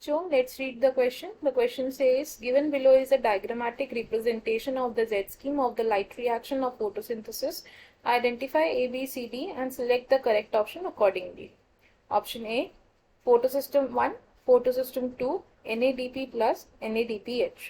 So let's read the question. The question says, given below is a diagrammatic representation of the Z scheme of the light reaction of photosynthesis. Identify A, B, C, D and select the correct option accordingly. Option A, photosystem 1, photosystem 2, NADP plus NADPH.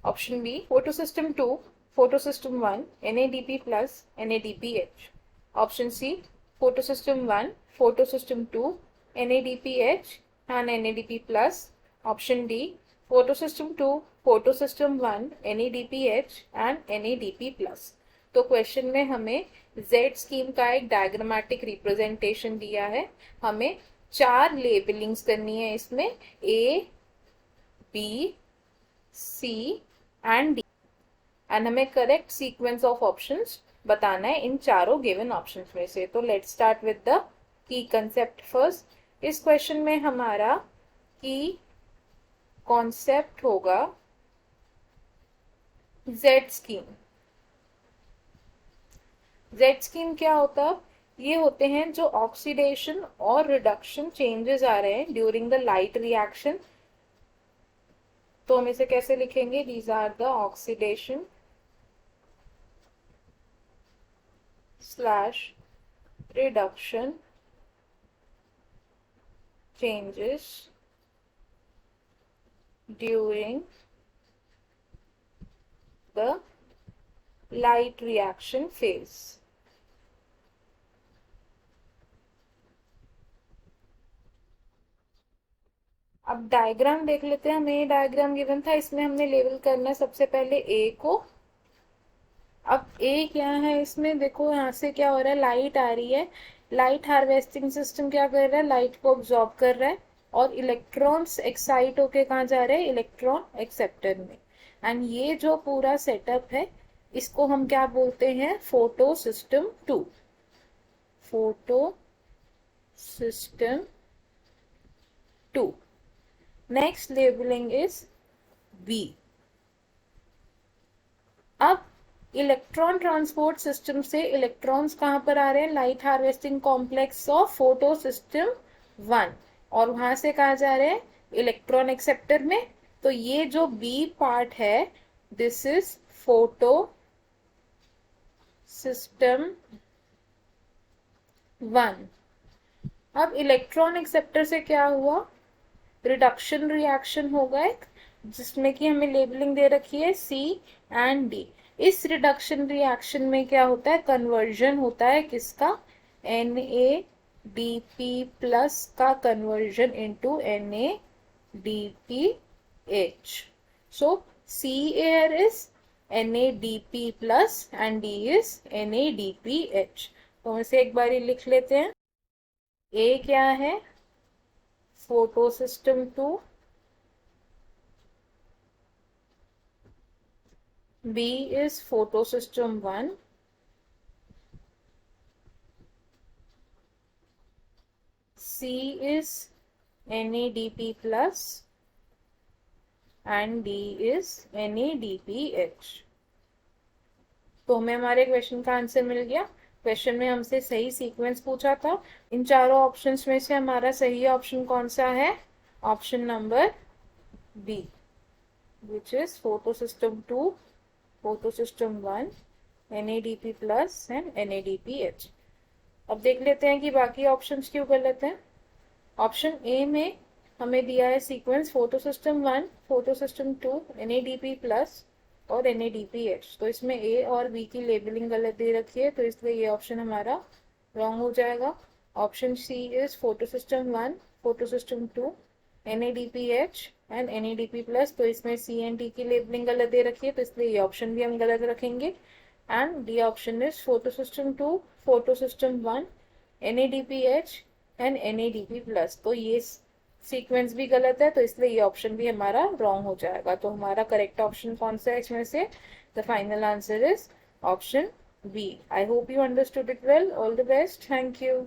Option B, photosystem 2, photosystem 1, NADP plus NADPH. Option C, photosystem 1, photosystem 2, NADPH and NADP plus. Option D, photosystem 2, photosystem 1, NADPH and NADP plus. तो question में हमें Z scheme का एक diagrammatic representation दिया है. हमें 4 labellings करनी है इसमें, A, B, C and D and हमें करेक्ट सीक्वेंस ऑफ ऑप्शंस बताना है इन चारों गिवन ऑप्शंस में से. तो let's start with the key concept first. इस क्वेश्चन में हमारा की कॉन्सेप्ट होगा Z स्कीम. Z स्कीम क्या होता है? ये होते हैं जो ऑक्सीडेशन और रिडक्शन चेंजेस आ रहे हैं ड्यूरिंग द लाइट रिएक्शन. तो हम इसे कैसे लिखेंगे? These are the oxidation slash reduction changes during the light reaction phase. अब डायग्राम देख लेते हैं. हमें ये डायग्राम गिवन था, इसमें हमने लेबल करना है सबसे पहले ए को. अब ए क्या है इसमें? देखो यहाँ से क्या हो रहा है, लाइट आ रही है. लाइट हार्वेस्टिंग सिस्टम क्या कर रहा है? लाइट को ऑब्जॉर्ब कर रहा है और इलेक्ट्रॉन्स एक्साइट होके कहाँ जा रहे हैं? इलेक्ट्रॉन एक्सेप्टर में. एंड ये जो पूरा सेटअप है इसको हम क्या बोलते हैं? Photo system 2. Photo system 2. Next labelling is B. अब इलेक्ट्रॉन ट्रांसपोर्ट सिस्टम से इलेक्ट्रॉन्स कहाँ पर आ रहे हैं? Light harvesting complex of photo system 1 और वहां से कहाँ जा रहे हैं? इलेक्ट्रॉन एक्सेप्टर में. तो ये जो बी पार्ट है दिस इज फोटो सिस्टम 1. अब इलेक्ट्रॉन एक्सेप्टर से क्या हुआ? रिडक्शन रिएक्शन होगा एक, जिसमें कि हमें लेबलिंग दे रखी है सी एंड डी. इस रिडक्शन रिएक्शन में क्या होता है? कन्वर्जन होता है किसका? NADP प्लस का conversion into NADPH. So C here is NADP plus and D is NADPH. तो हम इसे एक बार लिख लेते हैं. A क्या है? Photo system 2. B is photosystem 1. C is NADP plus and D is NADPH. तो हमें हमारे क्वेश्चन का आंसर मिल गया. क्वेश्चन में हमसे सही सीक्वेंस पूछा था. इन चारों ऑप्शंस में से हमारा सही ऑप्शन कौन सा है? Option number B, which is photo system 2, photo system 1, NADP plus and NADPH. अब देख लेते हैं कि बाकी ऑप्शंस क्यों गलत हैं. ऑप्शन ए में हमें दिया है sequence photo system 1, photo system 2, NADP plus और NADPH. तो इसमें ए और बी की लेबलिंग गलत दे रखी है, तो इसलिए ये ऑप्शन हमारा रॉन्ग हो जाएगा. Option C is photo system 1, photo system 2, NADPH and NADP plus. तो इसमें सी एंड डी की लेबलिंग गलत दे रखी है, तो इसलिए ये ऑप्शन भी हम गलत रखेंगे. And D option is photo system 2, photo system 1, NADPH and NADP plus. तो ये सीक्वेंस भी गलत है, तो इसलिए ये ऑप्शन भी हमारा रॉन्ग हो जाएगा. तो हमारा करेक्ट ऑप्शन कौन सा है इसमें से? The final answer is option B. I hope you understood it well. All the best. Thank you.